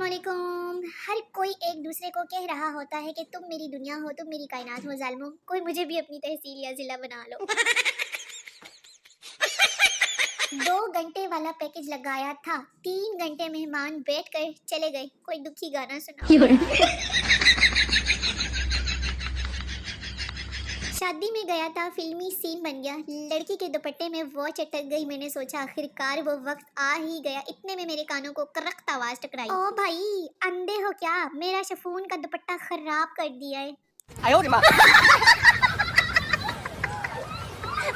अस्सलामुअलैकुम। हर कोई एक दूसरे को कह रहा होता है कि तुम मेरी दुनिया हो, तुम मेरी कायनात हो। जालिमो, कोई मुझे भी अपनी तहसील या जिला बना लो। 2 घंटे वाला पैकेज लगाया था, 3 घंटे मेहमान बैठ कर चले गए। कोई दुखी गाना सुनाओ यार। शादी में गया था, फिल्मी सीन बन गया, लड़की के दुपट्टे में वॉच अटक गई। मैंने सोचा आखिरकार वो वक्त आ ही गया। इतने में मेरे कानों को करख्त आवाज टकराई। ओ भाई, अंधे हो क्या? मेरा शिफॉन का दुपट्टा खराब कर दिया है।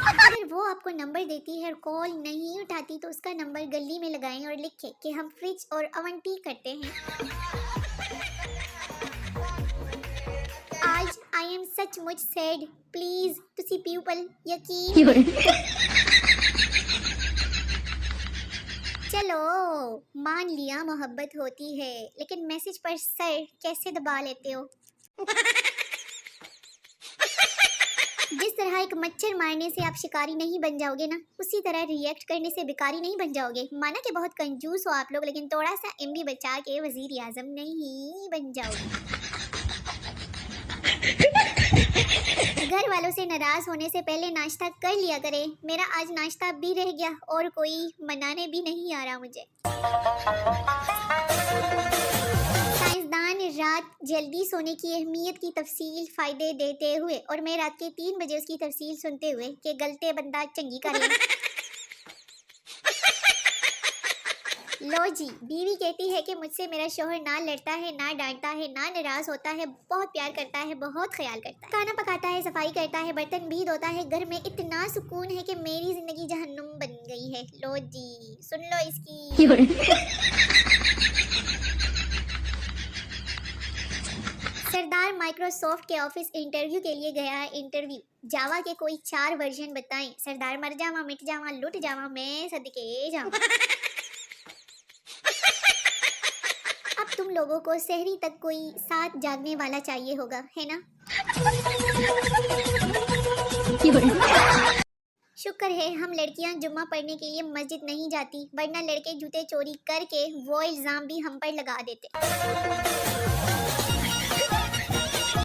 अगर वो आपको नंबर देती है और कॉल नहीं उठाती तो उसका नंबर गली में लगाएं और लिखें कि हम फ्रिज और ओवन ठीक करते हैं। आज आई एम सचमुच सैड, प्लीज तुसी पीपल यकीन। चलो मान लिया मोहब्बत होती है, लेकिन मैसेज पर सर कैसे दबा लेते हो? जिस तरह एक मच्छर मारने से आप शिकारी नहीं बन जाओगे ना, उसी तरह रिएक्ट करने से भिखारी नहीं बन जाओगे। माना कि बहुत कंजूस हो आप लोग, लेकिन थोड़ा सा एमबी बचा के वजीर आजम नहीं बन जाओगे। घर वालों से नाराज होने से पहले नाश्ता कर लिया करे। मेरा आज नाश्ता भी रह गया और कोई मनाने भी नहीं आ रहा मुझे। साइंसदान रात जल्दी सोने की अहमियत की तफसील फायदे देते हुए और मैं रात के 3 बजे उसकी तफसील सुनते हुए कि गलते बंदा चंगी कर ले। लो जी, बीवी कहती है कि मुझसे मेरा शोहर ना लड़ता है, ना डांटता है, ना नाराज होता है, बहुत प्यार करता है, बहुत ख्याल करता है, खाना पकाता है, सफाई करता है, बर्तन भी धोता है। घर में इतना सुकून है कि मेरी जिंदगी जहन्नुम बन गई है। लो जी, सुन लो इसकी। सरदार माइक्रोसॉफ्ट के ऑफिस इंटरव्यू के लिए गया है। इंटरव्यू जावा के कोई 4 वर्जन बताएं। सरदार मर जावा, मिट जावा, लुट जावा, मैं सदके जावा। अब तुम लोगों को सहरी तक कोई साथ जागने वाला चाहिए होगा, है ना? शुक्र है हम लड़कियां जुम्मा पढ़ने के लिए मस्जिद नहीं जाती, वरना लड़के जूते चोरी करके वो इल्जाम भी हम पर लगा देते।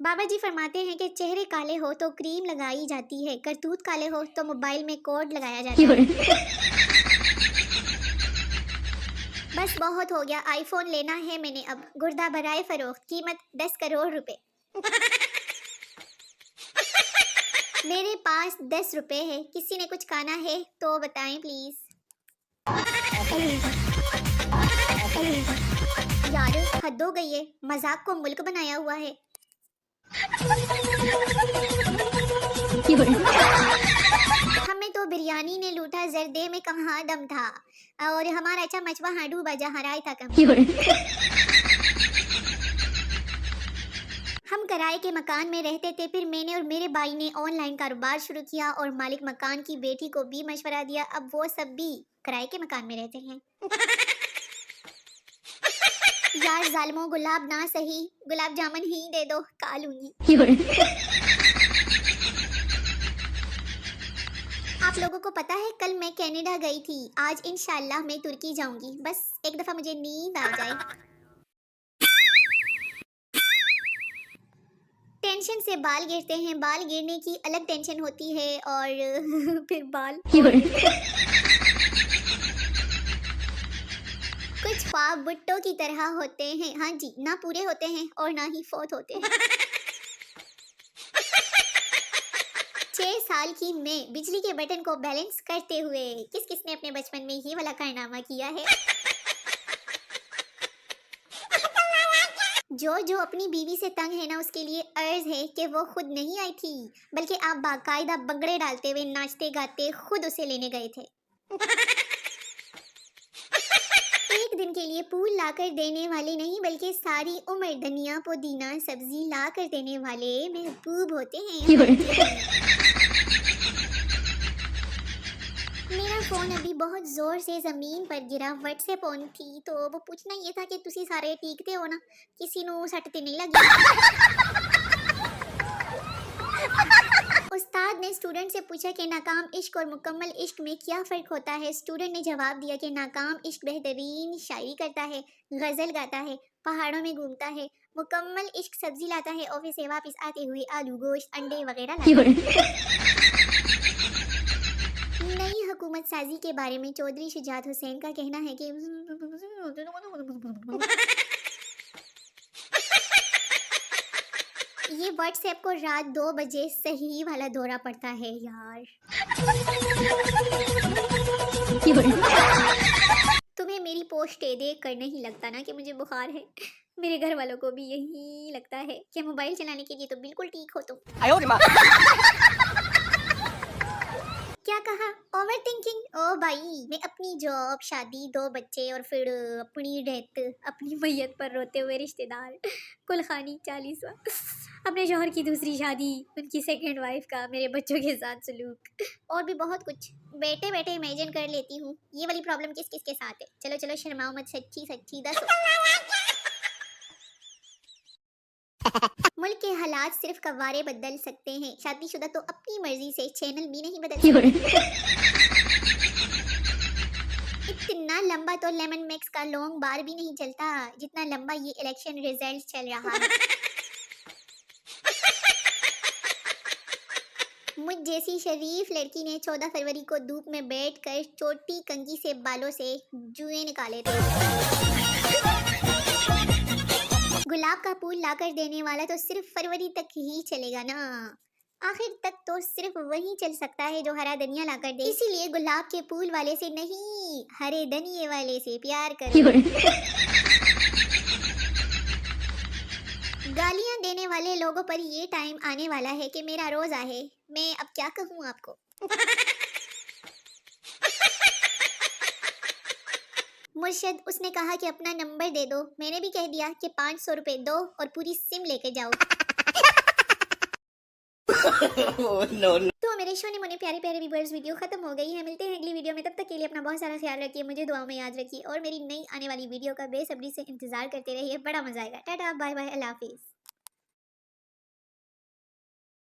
बाबा जी फरमाते हैं कि चेहरे काले हो तो क्रीम लगाई जाती है, करतूत काले हो तो मोबाइल में कोड लगाया जाता है। बस बहुत हो गया, आईफोन लेना है मैंने अब। गुर्दा बराए फरोख्त, कीमत 10 करोड़ रुपए। मेरे पास 10 रुपए है, किसी ने कुछ खाना है तो बताएं प्लीज। यार हद हो गई है, मजाक को मुल्क बनाया हुआ है। हमें तो बिरयानी ने लूटा, जर्दे में कहाँ दम था, और हमारा अच्छा मचवा हाडू बाजा हराय था कम। हम किराए के मकान में रहते थे, फिर मैंने और मेरे भाई ने ऑनलाइन कारोबार शुरू किया और मालिक मकान की बेटी को भी मशवरा दिया। अब वो सब भी किराए के मकान में रहते हैं। यार जालिमो, गुलाब ना सही, गुलाब जामुन ही दे दो, खा लूंगी। आप लोगों को पता है कल मैं कनाडा गई थी, आज इंशाल्लाह मैं तुर्की जाऊंगी। बस एक दफा मुझे नींद आ जाए। टेंशन से बाल गिरते हैं, बाल गिरने की अलग टेंशन होती है और फिर बाल। कुछ ख्वाब भुट्टो की तरह होते हैं, हाँ जी, ना पूरे होते हैं और ना ही फौत होते हैं। 6 साल की मैं बिजली के बटन को बैलेंस करते हुए, किस किसने अपने बचपन में ये वाला कारनामा किया है? जो अपनी बीवी से तंग है ना, उसके लिए अर्ज है कि वो खुद नहीं आई थी, बल्कि आप बाकायदा बगड़े डालते हुए नाचते गाते खुद उसे लेने गए थे। एक दिन के लिए फूल लाकर देने वाले नहीं, बल्कि सारी उम्र धनिया पुदीना सब्जी लाकर देने वाले महबूब होते हैं। मेरा फोन अभी बहुत जोर से जमीन पर गिरा, व्हाट्सएप ऑन थी, तो वो पूछना ये था कि तुसी सारे ठीकते हो ना, किसी नु सट ते नहीं लगी। उस्ताद ने स्टूडेंट से पूछा कि नाकाम इश्क और मुकम्मल इश्क में क्या फ़र्क होता है। स्टूडेंट ने जवाब दिया कि नाकाम इश्क बेहतरीन शायरी करता है, गज़ल गाता है, पहाड़ों में घूमता है। मुकम्मल इश्क सब्जी लाता है, ऑफिस से वापस आते हुए आलू गोश्त अंडे वगैरह लाता है। नई हुकूमत साजी के बारे में चौधरी शुजात हुसैन का कहना है कि ये व्हाट्सएप को रात 2 बजे सही वाला दौरा पड़ता है यार। तुम्हें मेरी पोस्ट देख कर नहीं लगता ना कि मुझे बुखार है? मेरे घर वालों को भी यही लगता है कि मोबाइल चलाने के लिए तो बिल्कुल ठीक हो तुम। क्या कहा? Over thinking? ओ भाई, मैं अपनी जॉब, शादी, 2 बच्चे और फिर अपनी डेथ, अपनी मैयत पर रोते हुए रिश्तेदार, कुलखानी 40वां, अपने शौहर की दूसरी शादी, उनकी सेकंड वाइफ का मेरे बच्चों के साथ सलूक और भी बहुत कुछ बैठे बैठे इमेजिन कर लेती हूँ। ये वाली प्रॉब्लम किस किस के साथ है? चलो चलो शर्माओ मत, सच्ची सच्ची दसो। मुल्क के हालात सिर्फ कव्वारे बदल सकते हैं, शादीशुदा तो अपनी मर्जी से चैनल भी नहीं बदल सकते। इतना लंबा तो लेमन मैक्स का लॉन्ग बार भी नहीं चलता जितना लंबा ये इलेक्शन रिजल्ट चल रहा है। मुझ जैसी शरीफ लड़की ने 14 फरवरी को धूप में बैठकर छोटी कंघी से बालों से जुए निकाले थे। गुलाब का फूल लाकर देने वाला तो सिर्फ फरवरी तक ही चलेगा ना, आखिर तक तो सिर्फ वही चल सकता है जो हरा धनिया लाकर दे। इसीलिए गुलाब के फूल वाले से नहीं, हरे धनिये वाले से प्यार करो। गालियां देने वाले लोगों पर ये टाइम आने वाला है कि मेरा रोज आहे। मैं अब क्या कहूँ आपको। मुर्शद, उसने कहा कि अपना नंबर दे दो, मैंने भी कह दिया कि 500 रुपए दो और पूरी सिम लेके जाओ। no, no. तो मेरे शोने मोने प्यारे प्यारे व्यूअर्स, वीडियो खत्म हो गई है। मिलते हैं अगली वीडियो में, तब तक के लिए अपना बहुत सारा ख्याल रखिए, मुझे दुआओं में याद रखिए और मेरी नई आने वाली वीडियो का बेसब्री से इंतजार करते रहिए। बड़ा मजा आएगा। टाटा बाय बाय, अल्लाह हाफिज।